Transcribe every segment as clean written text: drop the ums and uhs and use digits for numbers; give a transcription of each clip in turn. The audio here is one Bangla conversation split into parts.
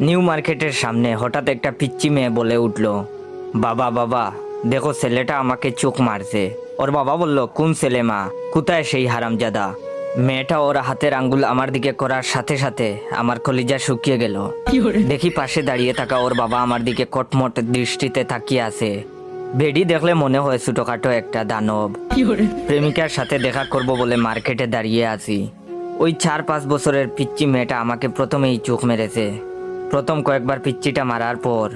নিউ মার্কেটের সামনে হঠাৎ একটা পিচ্চি মেয়ে বলে উঠল, বাবা বাবা দেখো ছেলেটা আমাকে চোখ মারছে। ওর বাবা বলল, কোন ছেলে মা, কোথায় সেই হারামজাদা? মেয়েটা ওর হাতের আঙ্গুল আমার দিকে করার সাথে সাথে আমার কলিজা শুকিয়ে গেল। দেখি পাশে দাঁড়িয়ে থাকা ওর বাবা আমার দিকে কটমট দৃষ্টিতে তাকিয়ে আছে। বেডি দেখলে মনে হয় ছোটখাটো একটা দানব। প্রেমিকার সাথে দেখা করব বলে মার্কেটে দাঁড়িয়ে আছি। ওই 4-5 বছরের পিচ্চি মেয়েটা আমাকে প্রথমেই চোখ মেরেছে। প্রথম কয়েকবার পিচ্চিটা মারার পর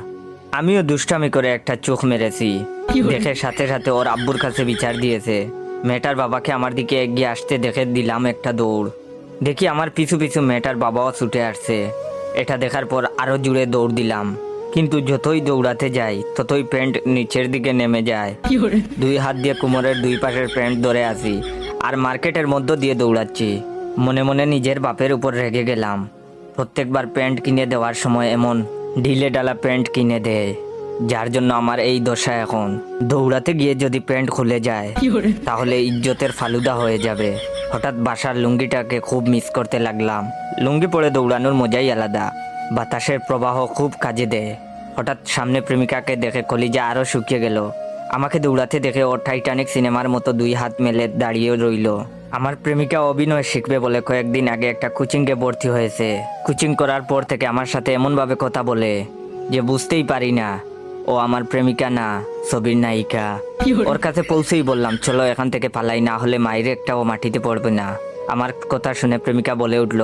আমিও দুষ্টামি করে একটা চোখ মেরেছি। দেখে সাথে সাথে ওর আব্বুর কাছে বিচার দিয়েছে। মেয়েটার বাবাকে আমার দিকে এগিয়ে আসতে দেখে দিলাম একটা দৌড়। দেখি আমার পিছু পিছু মেয়েটার বাবাও ছুটে আসছে। এটা দেখার পর আরো জুড়ে দৌড় দিলাম, কিন্তু যতই দৌড়াতে যাই ততই প্যান্ট নিচের দিকে নেমে যায়। 2 হাত দিয়ে কোমরের 2 পাশের প্যান্ট ধরে আছি আর মার্কেটের মধ্য দিয়ে দৌড়াচ্ছি। মনে মনে নিজের বাপের উপর রেগে গেলাম। প্রত্যেকবার প্যান্ট কিনে দেওয়ার সময় এমন ঢিলে ডালা প্যান্ট কিনে দেয়, যার জন্য আমার এই দশা এখন। দৌড়াতে গিয়ে যদি প্যান্ট খুলে যায় তাহলে ইজ্জতের ফালুদা হয়ে যাবে। হঠাৎ বাসার লুঙ্গিটাকে খুব মিস করতে লাগলাম। লুঙ্গি পরে দৌড়ানোর মজাই আলাদা, বাতাসের প্রবাহ খুব কাজে দেয়। হঠাৎ সামনে প্রেমিকাকে দেখে কলিজা আরো শুকিয়ে গেল। আমাকে দৌড়াতে দেখে ও টাইটানিক সিনেমার মতো 2 হাত মেলে দাঁড়িয়ে রইল। আমার প্রেমিকা অভিনয় শিখবে বলে কয়েকদিন আগে একটা কোচিংয়ে ভর্তি হয়েছে। কোচিং করার পর থেকে আমার সাথে এমনভাবে কথা বলে যে বুঝতেই পারি না ও আমার প্রেমিকা না, ছবির নায়িকা। ওর কাছে পৌঁছেই বললাম, চলো এখান থেকে পালাই, না হলে মায়ের একটাও মাটিতে পড়বে না। আমার কথা শুনে প্রেমিকা বলে উঠল,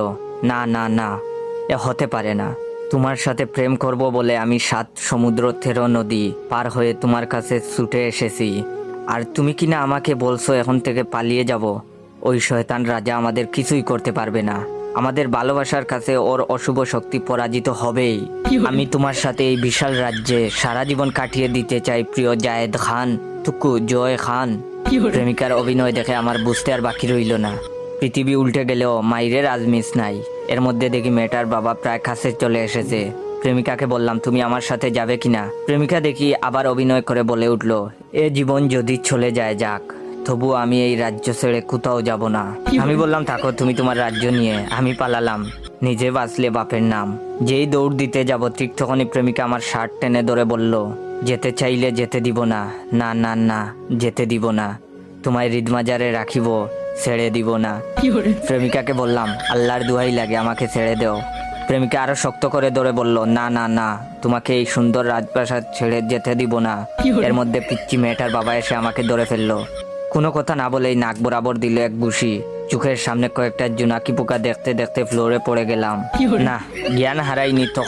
না না না, এ হতে পারে না। তোমার সাথে প্রেম করব বলে আমি 7 সমুদ্র 13 নদী পার হয়ে তোমার কাছে ছুটে এসেছি, আর তুমি কিনা আমাকে বলছো এখন থেকে পালিয়ে যাব। ওই শয়তান রাজা আমাদের কিছুই করতে পারবে না। আমাদের ভালোবাসার কাছে ওর অশুভ শক্তি পরাজিত হবেই। আমি তোমার সাথে এই বিশাল রাজ্যে সারা জীবন কাটিয়ে দিতে চাই, প্রিয় জায়েদ খান, টুকু জয় খান। প্রেমিকার অভিনয় দেখে আমার বুঝতে আর বাকি রইল না। পৃথিবী উল্টে গেলেও মাইরের আজমিস নাই। এর মধ্যে দেখি মেয়েটার বাবা প্রায় কাছে চলে এসেছে। প্রেমিকাকে বললাম, তুমি আমার সাথে যাবে কিনা? প্রেমিকা দেখি আবার অভিনয় করে বলে উঠল, এ জীবন যদি চলে যায় যাক, তবু আমি এই রাজ্য ছেড়ে কোথাও যাব না। আমি বললাম, থাকো তুমি তোমার রাজ্য নিয়ে, আমি পালালাম। নিজে বাঁচলে বাপের নাম। যেই দৌড় দিতে যাব ঠিক তখনই প্রেমিকা আমার শার্ট টেনে ধরে বলল, যেতে চাইলে যেতে দিব না, না না না, যেতে দিব না। তোমায় হৃদমাজারে রাখিব, ছেড়ে দিব না। প্রেমিকাকে বললাম, আল্লাহর দোহাই লাগে আমাকে ছেড়ে দাও। প্রেমিকা আরো শক্ত করে ধরে বলল, না না না, তোমাকে এই সুন্দর রাজপ্রাসাদ ছেড়ে যেতে দিব না। এর মধ্যে পিচ্চি মেয়েটার বাবা এসে আমাকে ধরে ফেললো। কোনো কথা না বলেই নাক বরাবর দিল এক ঘুষি। চোখের সামনে কয়েকটা জোনাকি পোকা দেখতে দেখতে ফ্লোরে পড়ে গেলাম। না, জ্ঞান হারাইনি তো।